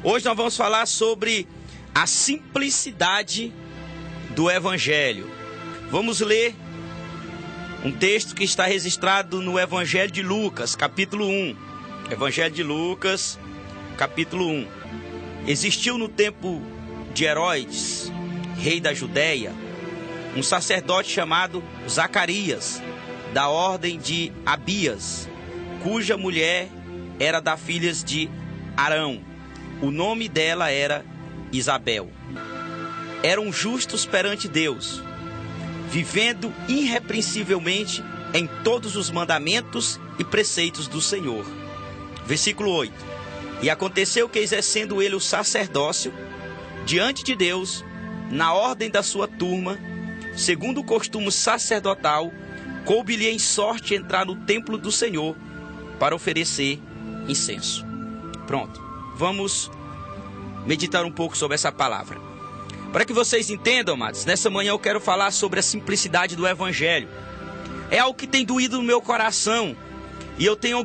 Hoje nós vamos falar sobre a simplicidade do Evangelho. Vamos ler um texto que está registrado no Evangelho de Lucas, capítulo 1. Evangelho de Lucas, capítulo 1. Existiu no tempo de Herodes, rei da Judéia, um sacerdote chamado Zacarias, da ordem de Abias, cuja mulher era da filhas de Arão. O nome dela era Isabel. Eram justos perante Deus, vivendo irrepreensivelmente em todos os mandamentos e preceitos do Senhor. Versículo 8. E aconteceu que, exercendo ele o sacerdócio diante de Deus, na ordem da sua turma, segundo o costume sacerdotal, coube-lhe em sorte entrar no templo do Senhor para oferecer incenso. Pronto, vamos meditar um pouco sobre essa palavra. Para que vocês entendam, amados, nessa manhã eu quero falar sobre a simplicidade do Evangelho. É algo que tem doído no meu coração e eu tenho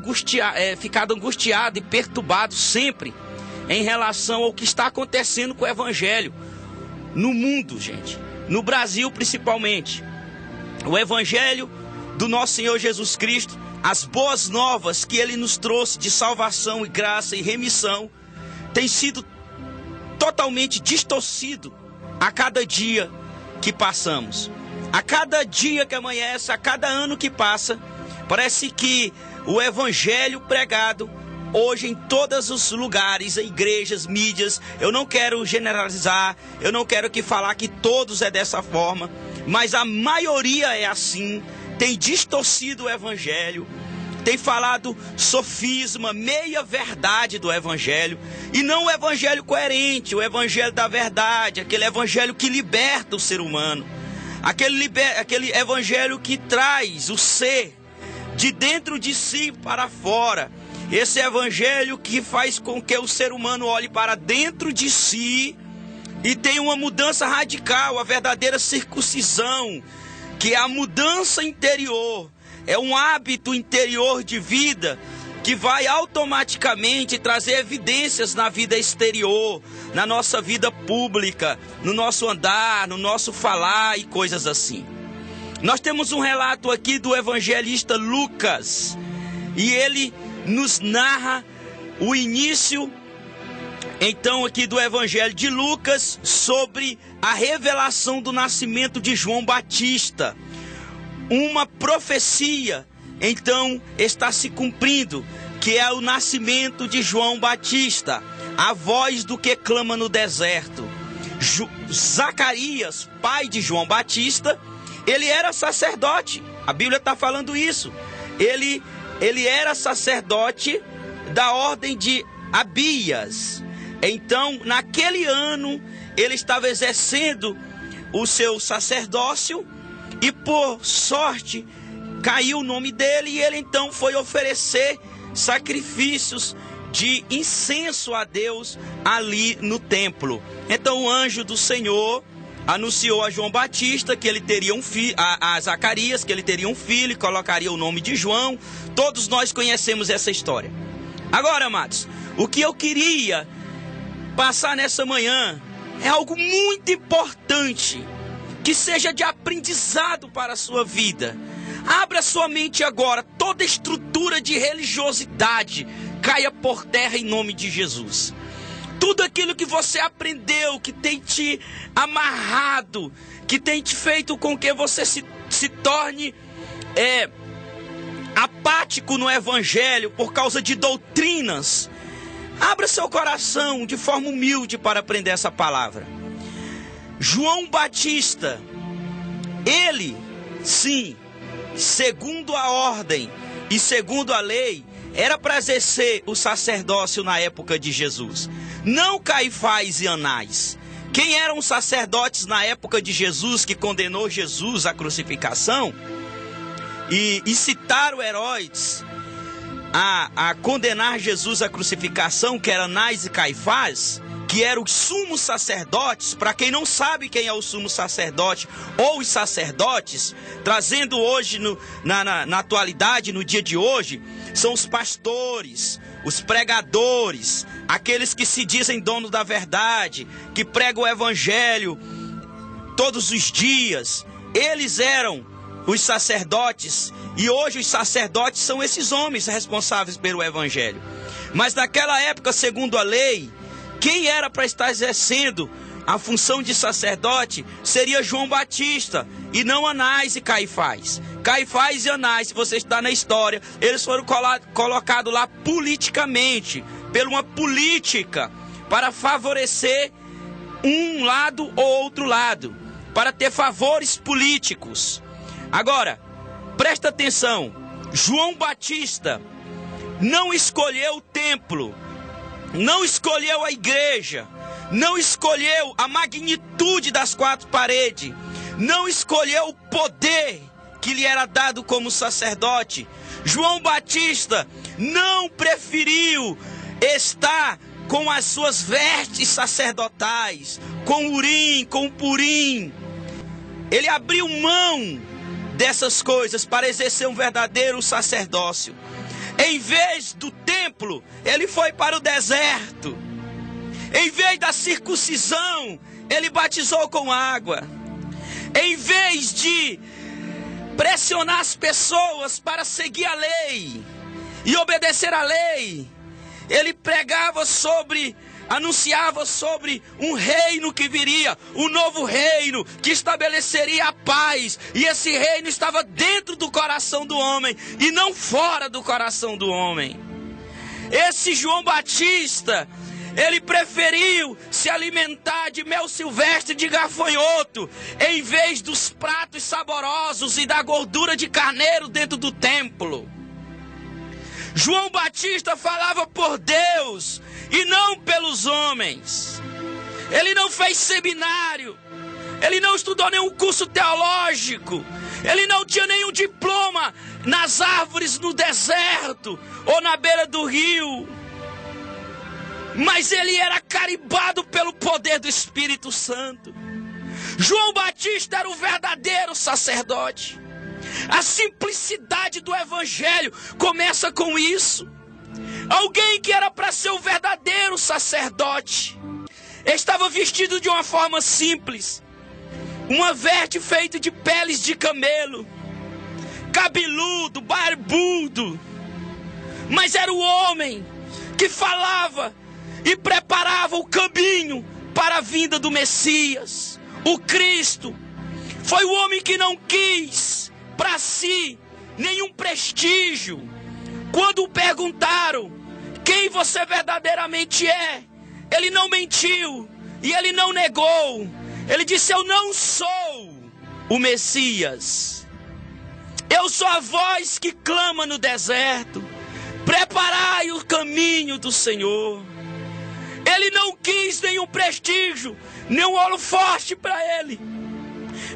ficado angustiado e perturbado sempre em relação ao que está acontecendo com o Evangelho no mundo, gente, no Brasil principalmente. O Evangelho do nosso Senhor Jesus Cristo, as boas novas que Ele nos trouxe de salvação e graça e remissão, tem sido totalmente distorcido a cada dia que passamos. A cada dia que amanhece, a cada ano que passa, parece que o Evangelho pregado hoje em todos os lugares, igrejas, mídias, eu não quero generalizar, eu não quero falar que todos é dessa forma, mas a maioria é assim, tem distorcido o Evangelho, tem falado sofisma, meia verdade do Evangelho, e não o Evangelho coerente, o Evangelho da verdade, aquele Evangelho que liberta o ser humano, aquele Evangelho que traz o ser de dentro de si para fora, esse Evangelho que faz com que o ser humano olhe para dentro de si e tenha uma mudança radical, a verdadeira circuncisão, que é a mudança interior, é um hábito interior de vida que vai automaticamente trazer evidências na vida exterior, na nossa vida pública, no nosso andar, no nosso falar e coisas assim. Nós temos um relato aqui do evangelista Lucas, e ele nos narra o início, então, aqui do Evangelho de Lucas, sobre a revelação do nascimento de João Batista. Uma profecia, então, está se cumprindo, que é o nascimento de João Batista, a voz do que clama no deserto. Zacarias, pai de João Batista, ele era sacerdote, a Bíblia está falando isso. Ele era sacerdote da ordem de Abias. Então, naquele ano, ele estava exercendo o seu sacerdócio e, por sorte, caiu o nome dele e ele então foi oferecer sacrifícios de incenso a Deus ali no templo. Então, o anjo do Senhor anunciou a João Batista que ele teria um filho, a Zacarias, que ele teria um filho e colocaria o nome de João. Todos nós conhecemos essa história. Agora, amados, o que eu queria passar nessa manhã é algo muito importante, que seja de aprendizado para a sua vida. Abra sua mente agora, toda estrutura de religiosidade caia por terra em nome de Jesus. Tudo aquilo que você aprendeu, que tem te amarrado, que tem te feito com que você se torne apático no Evangelho por causa de doutrinas. Abra seu coração de forma humilde para aprender essa palavra. João Batista, ele, sim, segundo a ordem e segundo a lei, era para exercer o sacerdócio na época de Jesus. Não Caifás e Anás. Quem eram os sacerdotes na época de Jesus que condenou Jesus à crucificação e incitaram Herodes a condenar Jesus à crucificação, que era Anás e Caifás, que eram os sumos sacerdotes. Para quem não sabe quem é o sumo sacerdote ou os sacerdotes, trazendo hoje na atualidade, no dia de hoje, são os pastores, os pregadores, aqueles que se dizem donos da verdade, que pregam o evangelho todos os dias, eles eram os sacerdotes, e hoje os sacerdotes são esses homens responsáveis pelo evangelho. Mas naquela época, segundo a lei, quem era para estar exercendo a função de sacerdote seria João Batista, e não Anás e Caifás. Caifás e Anás, se você está na história, eles foram colocados lá politicamente, por uma política, para favorecer um lado ou outro lado, para ter favores políticos. Agora, presta atenção, João Batista não escolheu o templo, não escolheu a igreja, não escolheu a magnitude das quatro paredes, não escolheu o poder que lhe era dado como sacerdote. João Batista não preferiu estar com as suas vestes sacerdotais, com urim, com purim. Ele abriu mão dessas coisas para exercer um verdadeiro sacerdócio. Em vez do templo, ele foi para o deserto. Em vez da circuncisão, ele batizou com água. Em vez de pressionar as pessoas para seguir a lei e obedecer a lei, ele anunciava sobre um reino que viria, um novo reino que estabeleceria a paz, e esse reino estava dentro do coração do homem e não fora do coração do homem. Esse João Batista, ele preferiu se alimentar de mel silvestre de gafanhoto, em vez dos pratos saborosos e da gordura de carneiro dentro do templo. João Batista falava por Deus e não pelos homens. Ele não fez seminário, ele não estudou nenhum curso teológico, ele não tinha nenhum diploma nas árvores no deserto ou na beira do rio. Mas ele era carimbado pelo poder do Espírito Santo. João Batista era o verdadeiro sacerdote. A simplicidade do evangelho começa com isso. Alguém que era para ser o verdadeiro sacerdote estava vestido de uma forma simples, uma veste feita de peles de camelo, cabeludo, barbudo, mas era o homem que falava e preparava o caminho para a vinda do Messias, o Cristo. Foi o homem que não quis para si nenhum prestígio. Quando o perguntaram quem você verdadeiramente é, ele não mentiu e ele não negou. Ele disse: eu não sou o Messias, eu sou a voz que clama no deserto, preparai o caminho do Senhor. Ele não quis nenhum prestígio, nenhum holofote para ele,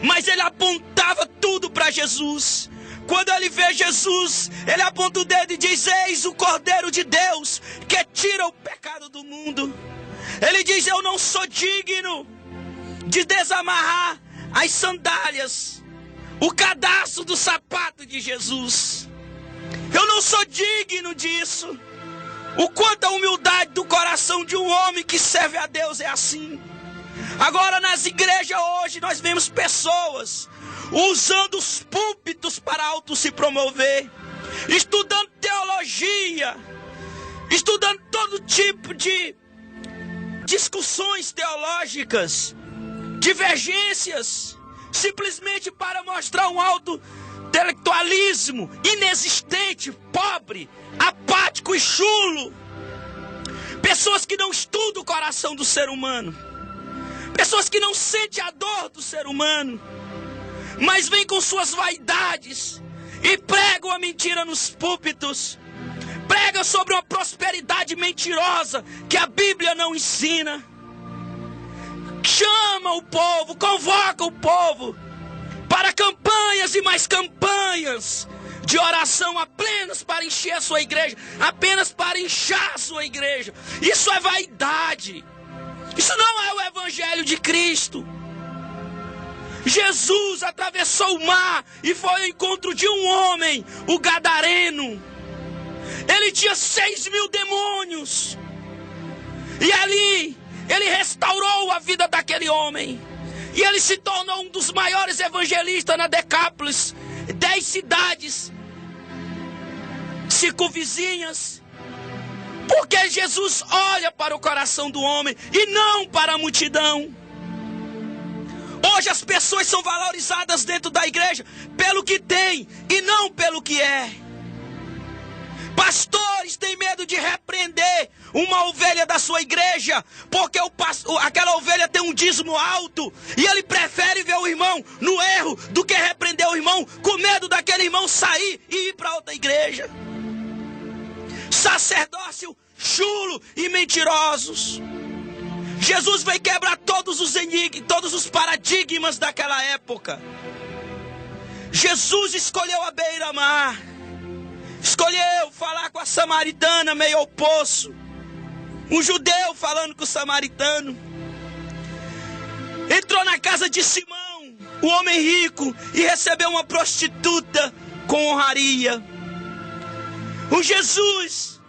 mas ele apontava tudo para Jesus. Quando ele vê Jesus, ele aponta o dedo e diz: eis o Cordeiro de Deus que tira o pecado do mundo. Ele diz: eu não sou digno de desamarrar as sandálias, o cadastro do sapato de Jesus. Eu não sou digno disso. O quanto a humildade do coração de um homem que serve a Deus é assim. Agora nas igrejas hoje nós vemos pessoas usando os púlpitos para auto se promover, estudando teologia, estudando todo tipo de discussões teológicas, divergências, simplesmente para mostrar um intelectualismo inexistente, pobre, apático e chulo. Pessoas que não estudam o coração do ser humano, pessoas que não sentem a dor do ser humano, mas vêm com suas vaidades e pregam a mentira nos púlpitos, pregam sobre uma prosperidade mentirosa que a Bíblia não ensina. Chama o povo, convoca o povo para campanhas e mais campanhas de oração apenas para encher a sua igreja, apenas para inchar a sua igreja. Isso é vaidade. Isso não é o evangelho de Cristo. Jesus atravessou o mar e foi ao encontro de um homem, o gadareno. Ele tinha 6.000 demônios. E ali, ele restaurou a vida daquele homem. E ele se tornou um dos maiores evangelistas na Decápolis. 10 cidades circunvizinhas. Porque Jesus olha para o coração do homem e não para a multidão. Hoje as pessoas são valorizadas dentro da igreja pelo que tem e não pelo que é. Pastores têm medo de repreender uma ovelha da sua igreja, porque aquela ovelha tem um dízimo alto, e ele prefere ver o irmão no erro do que repreender o irmão, com medo daquele irmão sair e ir para outra igreja. Sacerdócio chulo e mentirosos. Jesus veio quebrar todos os enigmas, todos os paradigmas daquela época. Jesus escolheu a beira-mar. Escolheu falar com a samaritana meio ao poço. Um judeu falando com o samaritano. Entrou na casa de Simão, o homem rico, e recebeu uma prostituta com honraria. Um Jesus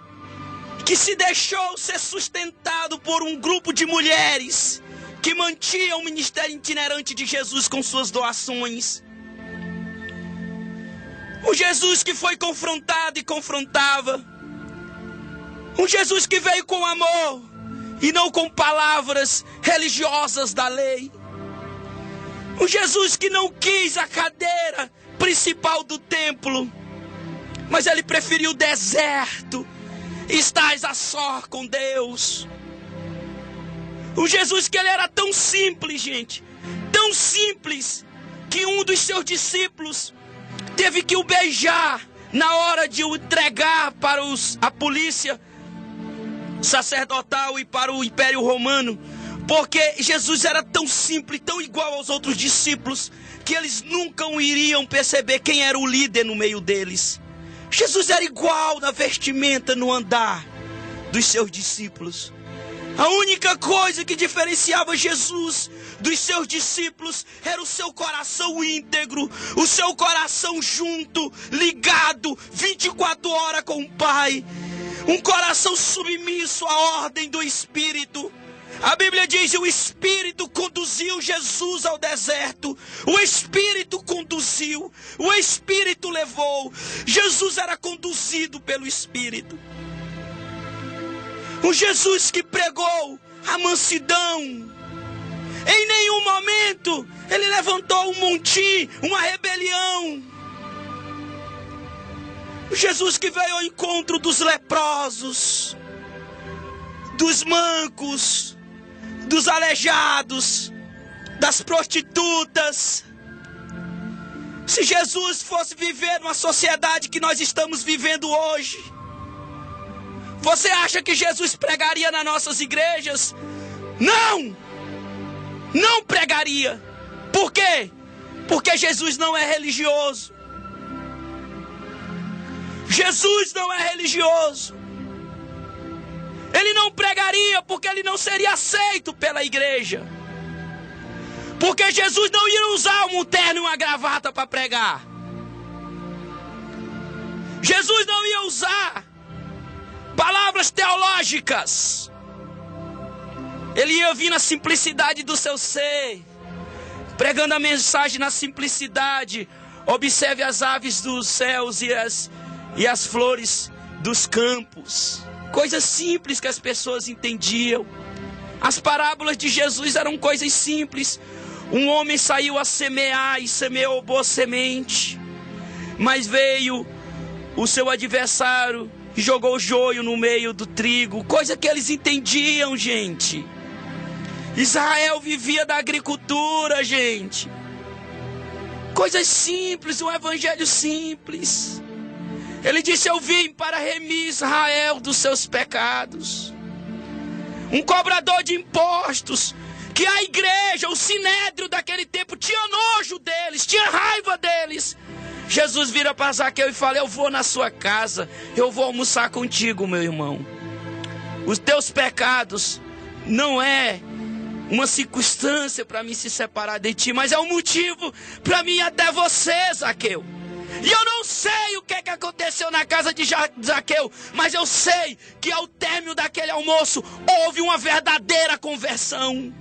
que se deixou ser sustentado por um grupo de mulheres que mantinham o ministério itinerante de Jesus com suas doações. Um Jesus que foi confrontado e confrontava. Um Jesus que veio com amor e não com palavras religiosas da lei. Um Jesus que não quis a cadeira principal do templo, mas ele preferiu o deserto. Estás a sós com Deus. Um Jesus que ele era tão simples, gente, tão simples, que um dos seus discípulos teve que o beijar na hora de o entregar para a polícia sacerdotal e para o Império Romano, porque Jesus era tão simples, tão igual aos outros discípulos, que eles nunca iriam perceber quem era o líder no meio deles. Jesus era igual na vestimenta, no andar dos seus discípulos. A única coisa que diferenciava Jesus dos seus discípulos era o seu coração íntegro, o seu coração junto, ligado 24 horas com o Pai. Um coração submisso à ordem do Espírito. A Bíblia diz: o Espírito conduziu Jesus ao deserto. O Espírito conduziu, o Espírito levou. Jesus era conduzido pelo Espírito. Um Jesus que pregou a mansidão. Em nenhum momento ele levantou um montim, uma rebelião. O Jesus que veio ao encontro dos leprosos, dos mancos, dos aleijados, das prostitutas. Se Jesus fosse viver numa sociedade que nós estamos vivendo hoje, você acha que Jesus pregaria nas nossas igrejas? Não! Não pregaria. Por quê? Porque Jesus não é religioso. Jesus não é religioso. Ele não pregaria porque ele não seria aceito pela igreja. Porque Jesus não ia usar um terno e uma gravata para pregar. Jesus não ia usar palavras teológicas. Ele ia vir na simplicidade do seu ser, pregando a mensagem na simplicidade. Observe as aves dos céus e as flores dos campos. Coisas simples que as pessoas entendiam. As parábolas de Jesus eram coisas simples. Um homem saiu a semear e semeou boa semente, mas veio o seu adversário e jogou joio no meio do trigo. Coisa que eles entendiam, gente. Israel vivia da agricultura, gente. Coisas simples, um evangelho simples. Ele disse: eu vim para remir Israel dos seus pecados. Um cobrador de impostos, que a igreja, o sinédrio daquele tempo tinha nojo deles, tinha raiva deles. Jesus vira para Zaqueu e fala: eu vou na sua casa, eu vou almoçar contigo, meu irmão. Os teus pecados não é uma circunstância para mim se separar de ti, mas é um motivo para mim ir até você, Zaqueu. E eu não sei o que aconteceu na casa de Zaqueu, mas eu sei que ao término daquele almoço houve uma verdadeira conversão.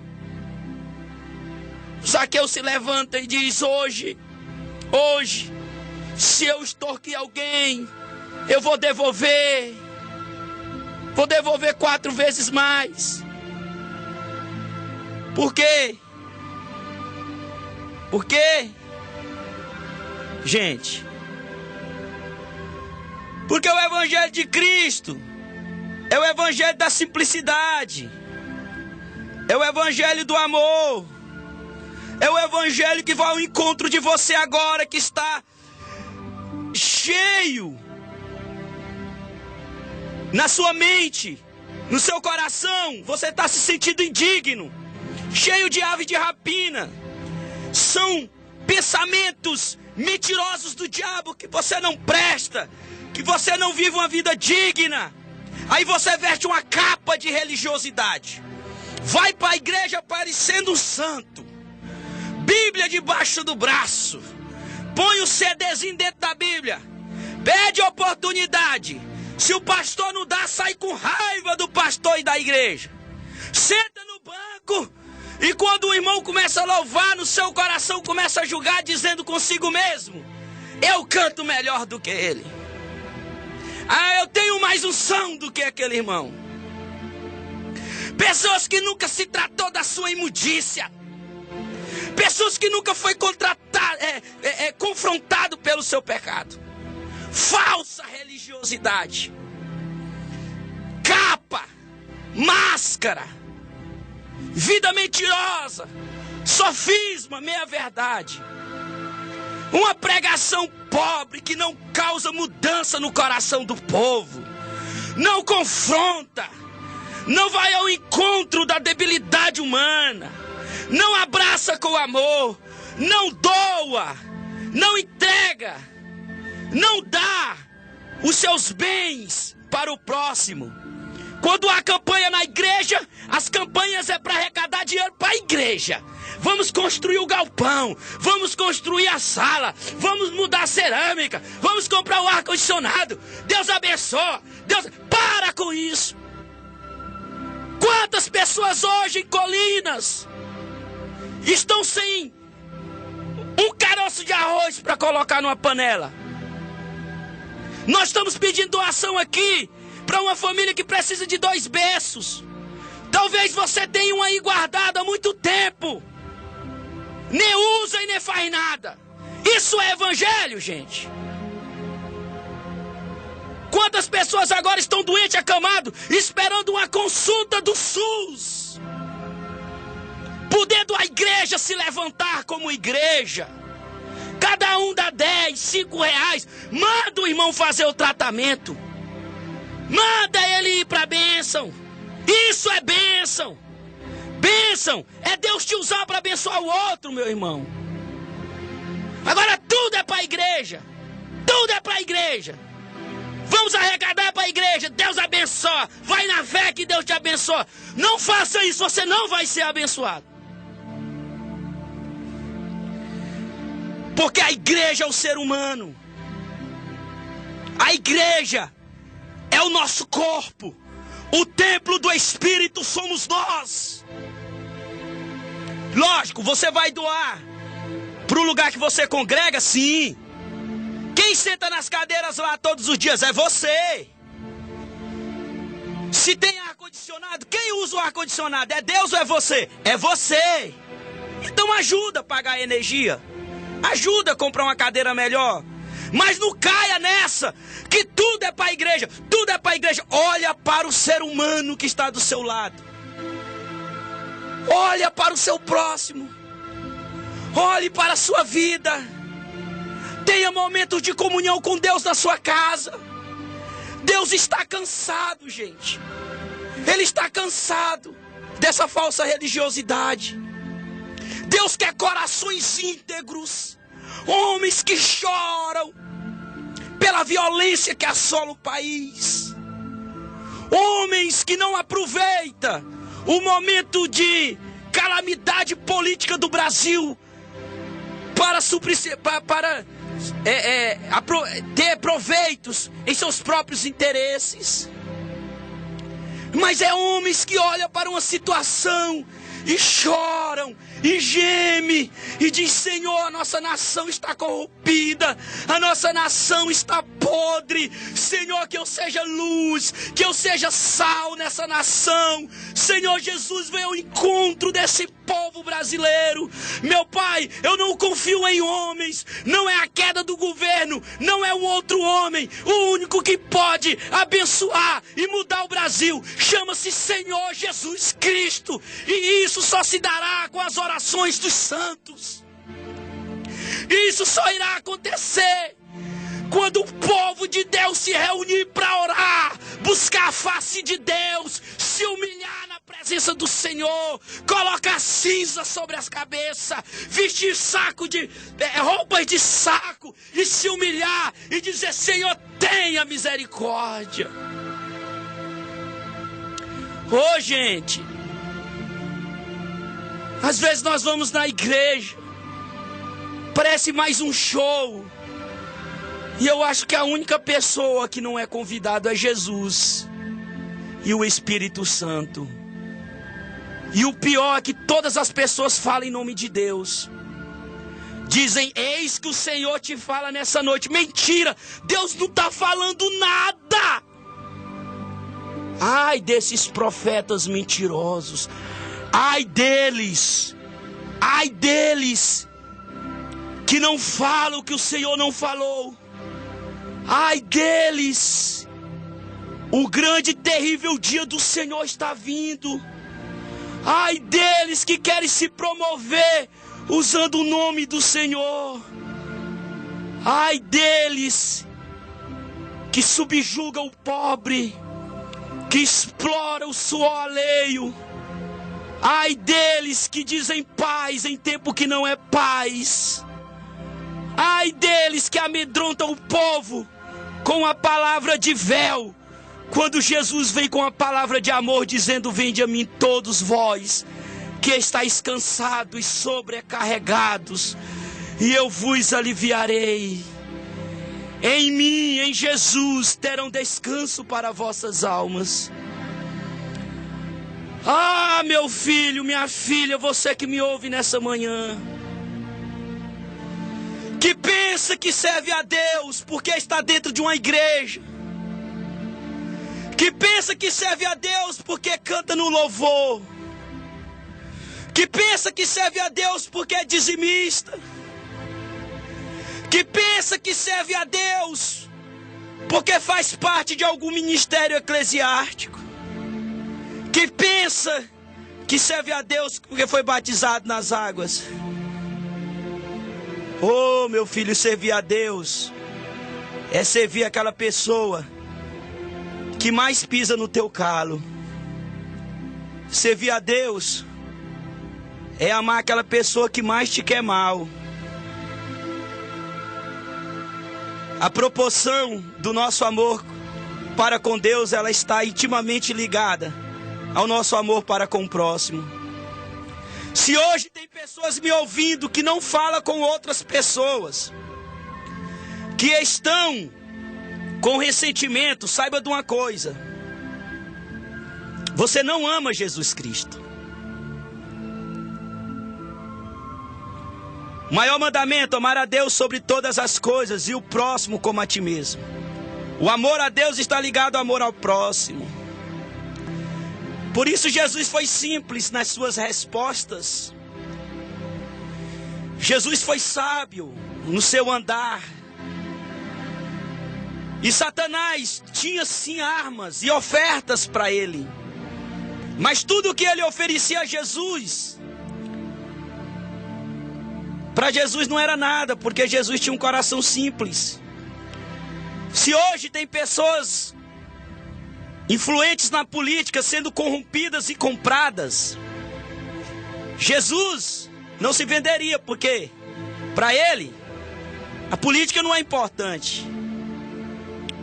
Zaqueu se levanta e diz: hoje, se eu extorquir alguém, eu vou devolver 4 vezes mais. Por quê? Por quê? Gente, porque o evangelho de Cristo é o evangelho da simplicidade, é o evangelho do amor, é o evangelho que vai ao encontro de você agora, que está cheio na sua mente, no seu coração. Você está se sentindo indigno, cheio de ave de rapina. São pensamentos mentirosos do diabo, que você não presta, que você não vive uma vida digna. Aí você veste uma capa de religiosidade, vai para a igreja parecendo um santo, Bíblia debaixo do braço, põe o CDzinho dentro da Bíblia, pede oportunidade. Se o pastor não dá, sai com raiva do pastor e da igreja. Senta no banco, e quando o irmão começa a louvar, no seu coração começa a julgar, dizendo consigo mesmo: eu canto melhor do que ele. Eu tenho mais unção do que aquele irmão. Pessoas que nunca se tratou da sua imundícia. Pessoas que nunca foi confrontado pelo seu pecado. Falsa religiosidade. Capa. Máscara. Vida mentirosa. Sofisma, meia-verdade. Uma pregação pobre que não causa mudança no coração do povo. Não confronta. Não vai ao encontro da debilidade humana. Não abraça com amor. Não doa. Não entrega. Não dá os seus bens para o próximo. Quando há campanha na igreja, as campanhas é para arrecadar dinheiro para a igreja. Vamos construir o galpão, vamos construir a sala, vamos mudar a cerâmica, vamos comprar o ar-condicionado. Deus abençoe. Para com isso. Quantas pessoas hoje em Colinas estão sem um caroço de arroz para colocar numa panela? Nós estamos pedindo doação aqui para uma família que precisa de 2 berços. Talvez você tenha um aí guardado há muito tempo, nem usa e nem faz nada. Isso é evangelho, gente. Quantas pessoas agora estão doentes, acamados, esperando uma consulta do SUS, podendo a igreja se levantar como igreja. Cada um dá 10, 5 reais. Manda o irmão fazer o tratamento. Manda ele ir para a bênção. Isso é bênção. Bênção é Deus te usar para abençoar o outro, meu irmão. Agora tudo é para a igreja. Tudo é para a igreja. Vamos arrecadar para a igreja. Deus abençoa. Vai na fé que Deus te abençoa. Não faça isso, você não vai ser abençoado. Porque a igreja é o ser humano. A igreja é o nosso corpo. O templo do Espírito somos nós. Lógico, você vai doar para o lugar que você congrega, sim. Quem senta nas cadeiras lá todos os dias é você. Se tem ar-condicionado, quem usa o ar-condicionado? É Deus ou é você? É você. Então ajuda a pagar a energia. Ajuda a comprar uma cadeira melhor. Mas não caia nessa, que tudo é para a igreja. Tudo é para a igreja. Olha para o ser humano que está do seu lado. Olha para o seu próximo. Olhe para a sua vida. Tenha momentos de comunhão com Deus na sua casa. Deus está cansado, gente. Ele está cansado dessa falsa religiosidade. Deus quer corações íntegros. Homens que choram pela violência que assola o país. Homens que não aproveitam o momento de calamidade política do Brasil para ter proveitos em seus próprios interesses. Mas é homens que olham para uma situação e choram, e gemem, e diz: Senhor, a nossa nação está corrompida, a nossa nação está podre. Senhor, que eu seja luz, que eu seja sal nessa nação. Senhor Jesus, venha ao encontro desse povo brasileiro. Meu Pai, eu não confio em homens, não é a queda do governo, não é um outro homem. O único que pode abençoar e mudar o Brasil chama-se Senhor Jesus Cristo, e isso só se dará com as orações dos santos. Isso só irá acontecer quando o povo de Deus se reunir para orar, buscar a face de Deus, se humilhar na presença do Senhor, colocar cinza sobre as cabeças, vestir roupas de saco e se humilhar e dizer: Senhor, tenha misericórdia. Ô, gente, às vezes nós vamos na igreja, parece mais um show, e eu acho que a única pessoa que não é convidada é Jesus e o Espírito Santo. E o pior é que todas as pessoas falam em nome de Deus, dizem: eis que o Senhor te fala nessa noite. Mentira, Deus não está falando nada. Ai desses profetas mentirosos, ai deles que não falam o que o Senhor não falou. Ai deles, o grande e terrível dia do Senhor está vindo. Ai deles que querem se promover usando o nome do Senhor. Ai deles que subjugam o pobre, que explora o suor alheio. Ai deles que dizem paz em tempo que não é paz. Ai deles que amedrontam o povo com a palavra de véu, quando Jesus vem com a palavra de amor, dizendo: vinde a mim todos vós que estáis cansados e sobrecarregados, e eu vos aliviarei. Em mim, em Jesus, terão descanso para vossas almas. Ah, meu filho, minha filha, você que me ouve nessa manhã, que pensa que serve a Deus porque está dentro de uma igreja, que pensa que serve a Deus porque canta no louvor, que pensa que serve a Deus porque é dizimista, que pensa que serve a Deus porque faz parte de algum ministério eclesiástico, que pensa que serve a Deus porque foi batizado nas águas. Oh, meu filho, servir a Deus é servir aquela pessoa que mais pisa no teu calo. Servir a Deus é amar aquela pessoa que mais te quer mal. A proporção do nosso amor para com Deus, ela está intimamente ligada ao nosso amor para com o próximo. Se hoje tem pessoas me ouvindo que não falam com outras pessoas, que estão com ressentimento, saiba de uma coisa: você não ama Jesus Cristo. O maior mandamento: amar a Deus sobre todas as coisas e o próximo como a ti mesmo. O amor a Deus está ligado ao amor ao próximo. Por isso Jesus foi simples nas suas respostas. Jesus foi sábio no seu andar. E Satanás tinha sim armas e ofertas para ele. Mas tudo que ele oferecia a Jesus, para Jesus não era nada, porque Jesus tinha um coração simples. Se hoje tem pessoas influentes na política sendo corrompidas e compradas, Jesus não se venderia, porque para ele a política não é importante.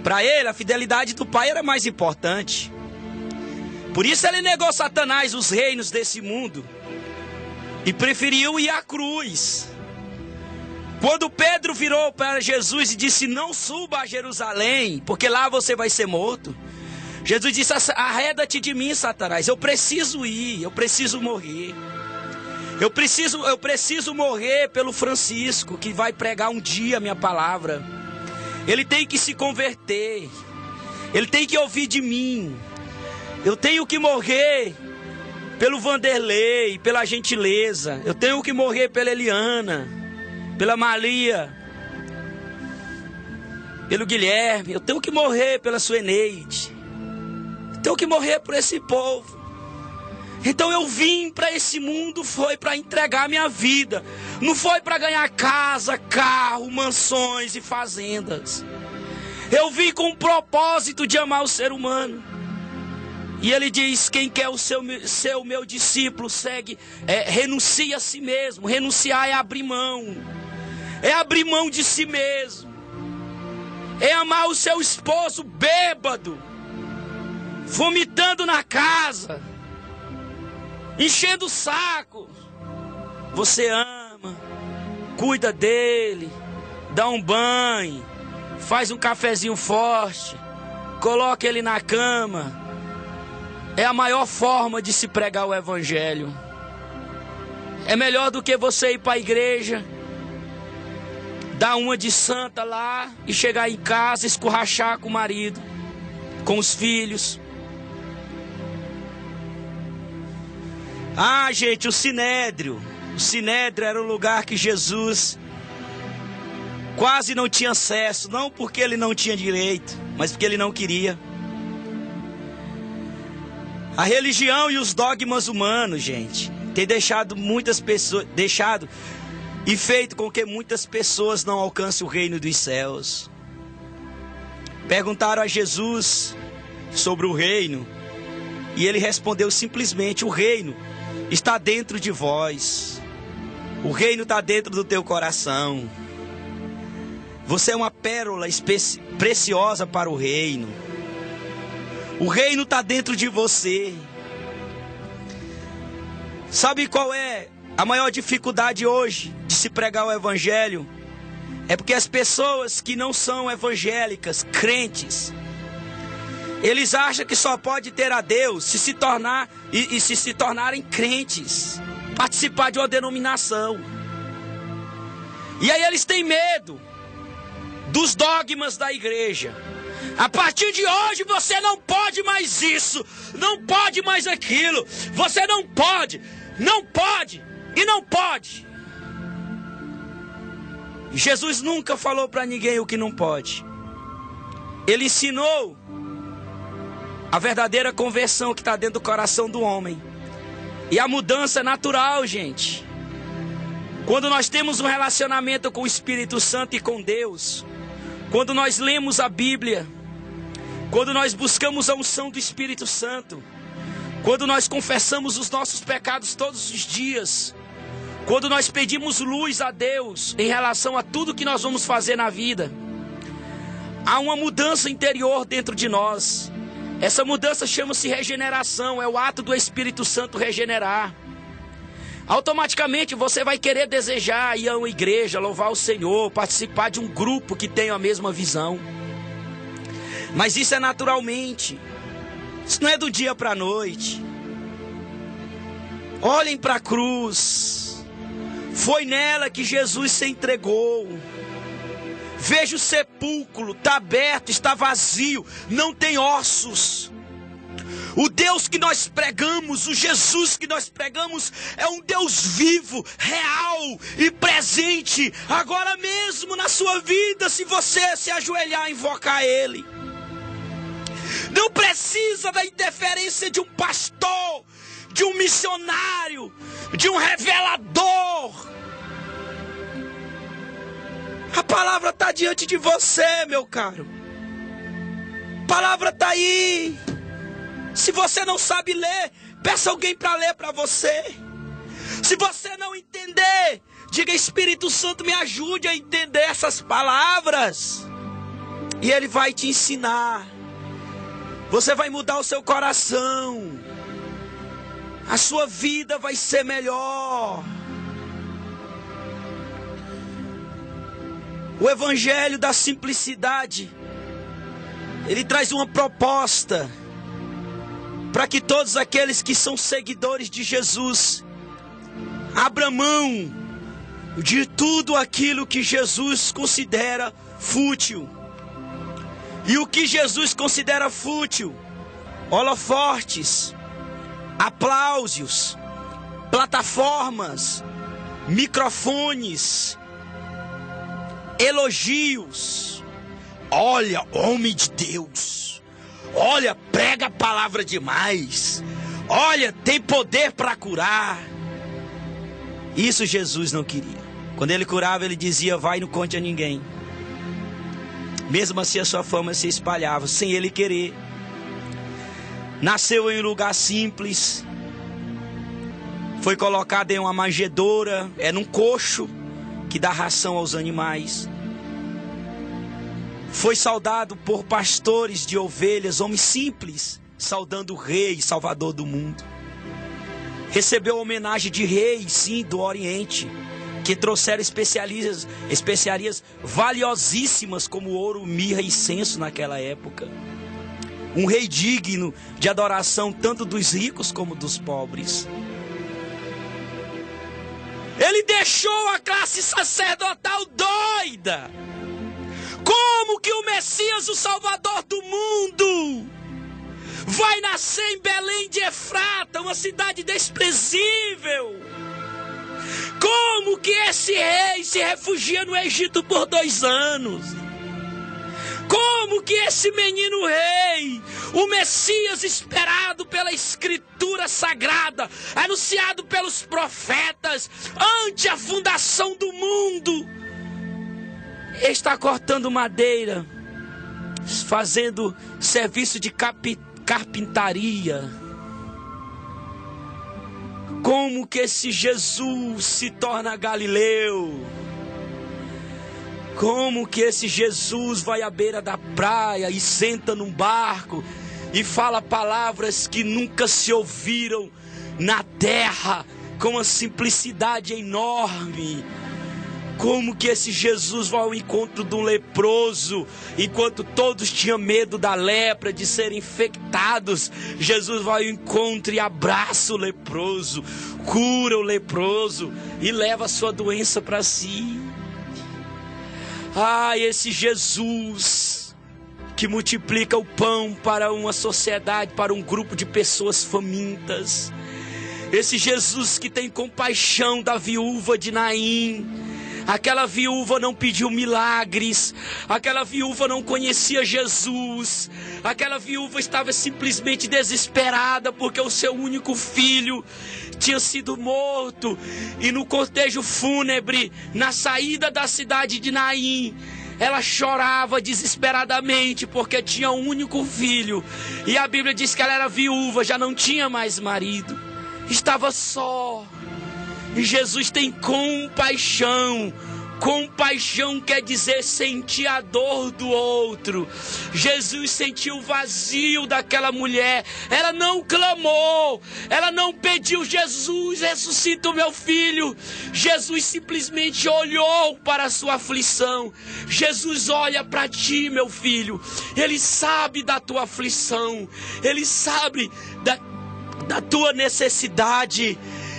Para ele a fidelidade do Pai era mais importante. Por isso ele negou Satanás os reinos desse mundo e preferiu ir à cruz. Quando Pedro virou para Jesus e disse: não suba a Jerusalém, porque lá você vai ser morto. Jesus disse: arreda-te de mim, Satanás. Eu preciso ir, eu preciso morrer. Eu preciso morrer pelo Francisco, que vai pregar um dia a minha palavra. Ele tem que se converter. Ele tem que ouvir de mim. Eu tenho que morrer pelo Vanderlei, pela gentileza. Eu tenho que morrer pela Eliana, pela Maria, pelo Guilherme. Eu tenho que morrer pela Sueneide. Eu tenho que morrer por esse povo. Então eu vim para esse mundo, foi para entregar minha vida. Não foi para ganhar casa, carro, mansões e fazendas. Eu vim com o propósito de amar o ser humano. E ele diz: quem quer ser o meu discípulo, renuncia a si mesmo. Renunciar é abrir mão. É abrir mão de si mesmo. É amar o seu esposo bêbado, vomitando na casa, enchendo o saco. Você ama, cuida dele, dá um banho, faz um cafezinho forte, coloca ele na cama. É a maior forma de se pregar o evangelho. É melhor do que você ir para a igreja, dar uma de santa lá e chegar em casa, escorrachar com o marido, com os filhos. Ah, gente, o Sinédrio. O Sinédrio era um lugar que Jesus quase não tinha acesso. Não porque ele não tinha direito, mas porque ele não queria. A religião e os dogmas humanos, gente, tem deixado muitas pessoas, e feito com que muitas pessoas não alcancem o reino dos céus. Perguntaram a Jesus sobre o reino, e ele respondeu simplesmente: o reino está dentro de vós. O reino está dentro do teu coração. Você é uma pérola preciosa para o reino. O reino está dentro de você. Sabe qual é a maior dificuldade hoje de se pregar o evangelho? É porque as pessoas que não são evangélicas, crentes, eles acham que só pode ter a Deus se se tornarem crentes, participar de uma denominação. E aí eles têm medo dos dogmas da igreja. A partir de hoje você não pode mais isso, não pode mais aquilo. Você não pode e não pode. Jesus nunca falou para ninguém o que não pode. Ele ensinou a verdadeira conversão que está dentro do coração do homem. E a mudança é natural, gente. Quando nós temos um relacionamento com o Espírito Santo e com Deus, quando nós lemos a Bíblia, quando nós buscamos a unção do Espírito Santo, quando nós confessamos os nossos pecados todos os dias, quando nós pedimos luz a Deus em relação a tudo que nós vamos fazer na vida, há uma mudança interior dentro de nós. Essa mudança chama-se regeneração, é o ato do Espírito Santo regenerar. Automaticamente você vai querer desejar ir a uma igreja, louvar o Senhor, participar de um grupo que tem a mesma visão. Mas isso é naturalmente. Isso não é do dia para a noite. Olhem para a cruz. Foi nela que Jesus se entregou. Veja o sepulcro, está aberto, está vazio, não tem ossos. O Deus que nós pregamos, o Jesus que nós pregamos, é um Deus vivo, real e presente, agora mesmo na sua vida, se você se ajoelhar e invocar Ele. Não precisa da interferência de um pastor, de um missionário, de um revelador. A palavra está diante de você, meu caro. A palavra está aí. Se você não sabe ler, peça alguém para ler para você. Se você não entender, diga: Espírito Santo, me ajude a entender essas palavras. E Ele vai te ensinar. Você vai mudar o seu coração. A sua vida vai ser melhor. O evangelho da simplicidade, ele traz uma proposta para que todos aqueles que são seguidores de Jesus abram mão de tudo aquilo que Jesus considera fútil. E o que Jesus considera fútil? Holofortes, aplausos, plataformas, microfones, elogios. Olha, homem de Deus. Olha, prega a palavra demais. Olha, tem poder para curar. Isso Jesus não queria. Quando ele curava, ele dizia: vai, não conte a ninguém. Mesmo assim, a sua fama se espalhava, sem ele querer. Nasceu em um lugar simples. Foi colocado em uma manjedoura. Era um coxo que dá ração aos animais. Foi saudado por pastores de ovelhas, homens simples, saudando o rei, salvador do mundo. Recebeu homenagem de reis, sim, do Oriente, que trouxeram especiarias valiosíssimas como ouro, mirra e incenso naquela época. Um rei digno de adoração tanto dos ricos como dos pobres. Ele deixou a classe sacerdotal doida. Como que o Messias, o Salvador do mundo, vai nascer em Belém de Efrata, uma cidade desprezível? Como que esse rei se refugia no Egito por 2 anos? Como que esse menino rei, o Messias esperado pela Escritura Sagrada, anunciado pelos profetas, ante a fundação do mundo, está cortando madeira, fazendo serviço de carpintaria? Como que esse Jesus se torna Galileu? Como que esse Jesus vai à beira da praia e senta num barco e fala palavras que nunca se ouviram na terra, com uma simplicidade enorme? Como que esse Jesus vai ao encontro de um leproso, enquanto todos tinham medo da lepra, de serem infectados? Jesus vai ao encontro e abraça o leproso, cura o leproso e leva a sua doença para si. Ah, esse Jesus que multiplica o pão para uma sociedade, para um grupo de pessoas famintas. Esse Jesus que tem compaixão da viúva de Naim. Aquela viúva não pediu milagres, aquela viúva não conhecia Jesus, aquela viúva estava simplesmente desesperada porque o seu único filho tinha sido morto. E no cortejo fúnebre, na saída da cidade de Naim, ela chorava desesperadamente porque tinha um único filho. E a Bíblia diz que ela era viúva, já não tinha mais marido, estava só. E Jesus tem compaixão. Compaixão quer dizer sentir a dor do outro. Jesus sentiu o vazio daquela mulher. Ela não clamou, ela não pediu: Jesus, ressuscita o meu filho. Jesus simplesmente olhou para a sua aflição. Jesus olha para ti, meu filho. Ele sabe da tua aflição, ele sabe da tua necessidade.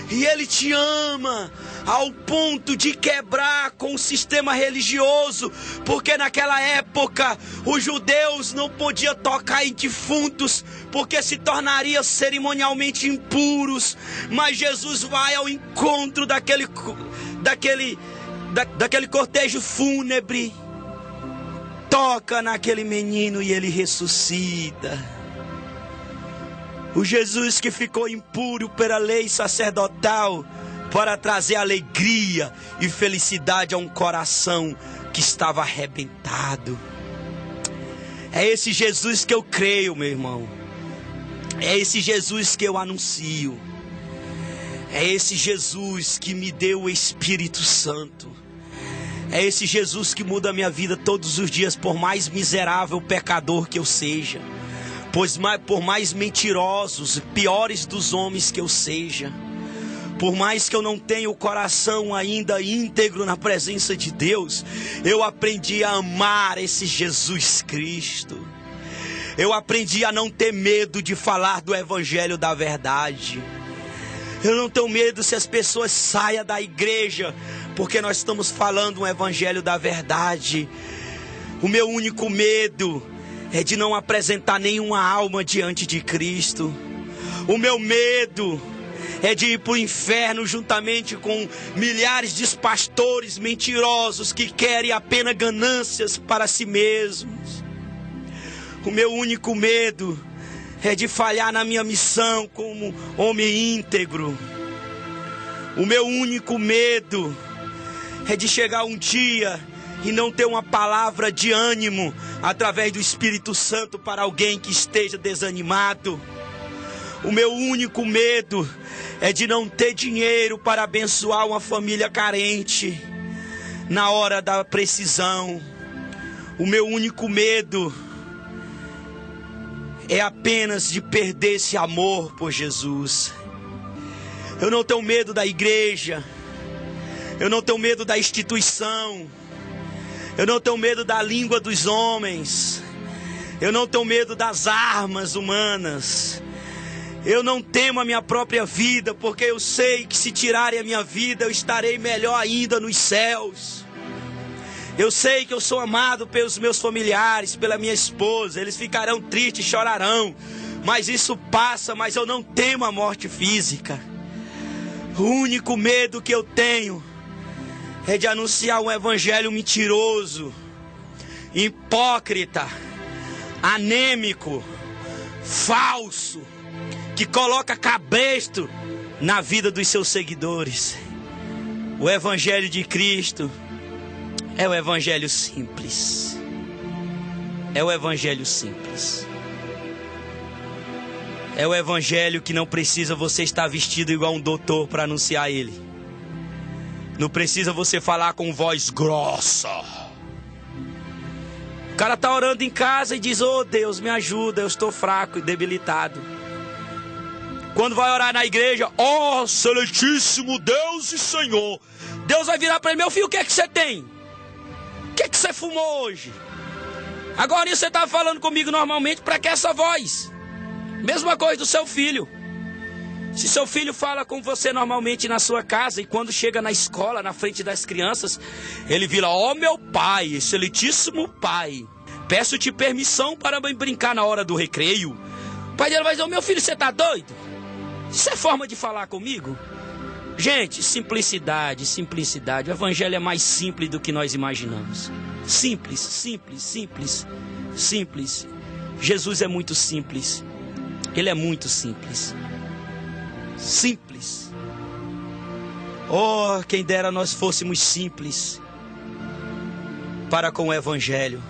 E Ele te ama ao ponto de quebrar com o sistema religioso, porque naquela época os judeus não podiam tocar em defuntos, porque se tornariam cerimonialmente impuros. Mas Jesus vai ao encontro daquele cortejo fúnebre, toca naquele menino e ele ressuscita. O Jesus que ficou impuro pela lei sacerdotal para trazer alegria e felicidade a um coração que estava arrebentado. É esse Jesus que eu creio, meu irmão. É esse Jesus que eu anuncio. É esse Jesus que me deu o Espírito Santo. É esse Jesus que muda a minha vida todos os dias, por mais miserável pecador que eu seja. Por mais mentirosos, piores dos homens que eu seja. Por mais que eu não tenha o coração ainda íntegro na presença de Deus, eu aprendi a amar esse Jesus Cristo. Eu aprendi a não ter medo de falar do evangelho da verdade. Eu não tenho medo se as pessoas saiam da igreja, porque nós estamos falando um evangelho da verdade. O meu único medo é de não apresentar nenhuma alma diante de Cristo. O meu medo é de ir para o inferno juntamente com milhares de pastores mentirosos que querem apenas ganâncias para si mesmos. O meu único medo é de falhar na minha missão como homem íntegro. O meu único medo é de chegar um dia e não ter uma palavra de ânimo através do Espírito Santo para alguém que esteja desanimado. O meu único medo é de não ter dinheiro para abençoar uma família carente na hora da precisão. O meu único medo é apenas de perder esse amor por Jesus. Eu não tenho medo da igreja. Eu não tenho medo da instituição. Eu não tenho medo da língua dos homens. Eu não tenho medo das armas humanas. Eu não temo a minha própria vida, porque eu sei que se tirarem a minha vida, eu estarei melhor ainda nos céus. Eu sei que eu sou amado pelos meus familiares, pela minha esposa. Eles ficarão tristes, chorarão, mas isso passa. Mas eu não temo a morte física. O único medo que eu tenho é de anunciar um evangelho mentiroso, hipócrita, anêmico, falso, que coloca cabresto na vida dos seus seguidores. O evangelho de Cristo é o evangelho simples. É o evangelho simples. É o evangelho que não precisa você estar vestido igual um doutor para anunciar ele. Não precisa você falar com voz grossa. O cara está orando em casa e diz: "Oh Deus, me ajuda, eu estou fraco e debilitado." Quando vai orar na igreja: "Ó excelentíssimo Deus e Senhor." Deus vai virar para ele: "Meu filho, o que é que você tem? O que é que você fumou hoje? Agora você está falando comigo normalmente, para que essa voz?" Mesma coisa do seu filho. Se seu filho fala com você normalmente na sua casa, e quando chega na escola, na frente das crianças, ele vira: "Ó meu pai, excelentíssimo pai, peço-te permissão para brincar na hora do recreio." O pai dele vai dizer: "Ô meu filho, você está doido? Isso é forma de falar comigo?" Gente, simplicidade, simplicidade. O evangelho é mais simples do que nós imaginamos. Simples, simples, simples, simples. Jesus é muito simples. Ele é muito simples. Simples. Oh, quem dera nós fôssemos simples para com o evangelho.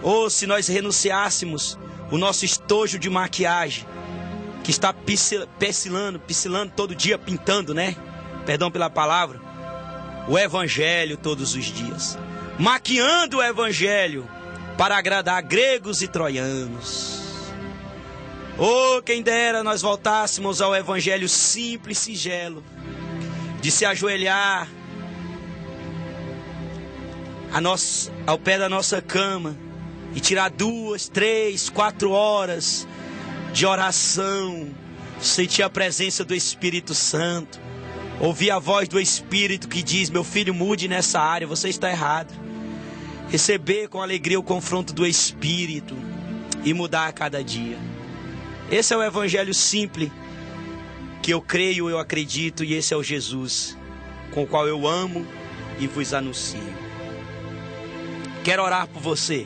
Oh, se nós renunciássemos o nosso estojo de maquiagem, que está piscilando todo dia, pintando, né? Perdão pela palavra. O evangelho todos os dias. Maquiando o evangelho para agradar gregos e troianos. Oh, quem dera nós voltássemos ao evangelho simples e singelo, de se ajoelhar ao pé da nossa cama e tirar 2, 3, 4 horas de oração, sentir a presença do Espírito Santo, ouvir a voz do Espírito que diz: "Meu filho, mude nessa área, você está errado." Receber com alegria o confronto do Espírito e mudar a cada dia. Esse é o evangelho simples que eu creio, eu acredito, e esse é o Jesus com o qual eu amo e vos anuncio. Quero orar por você.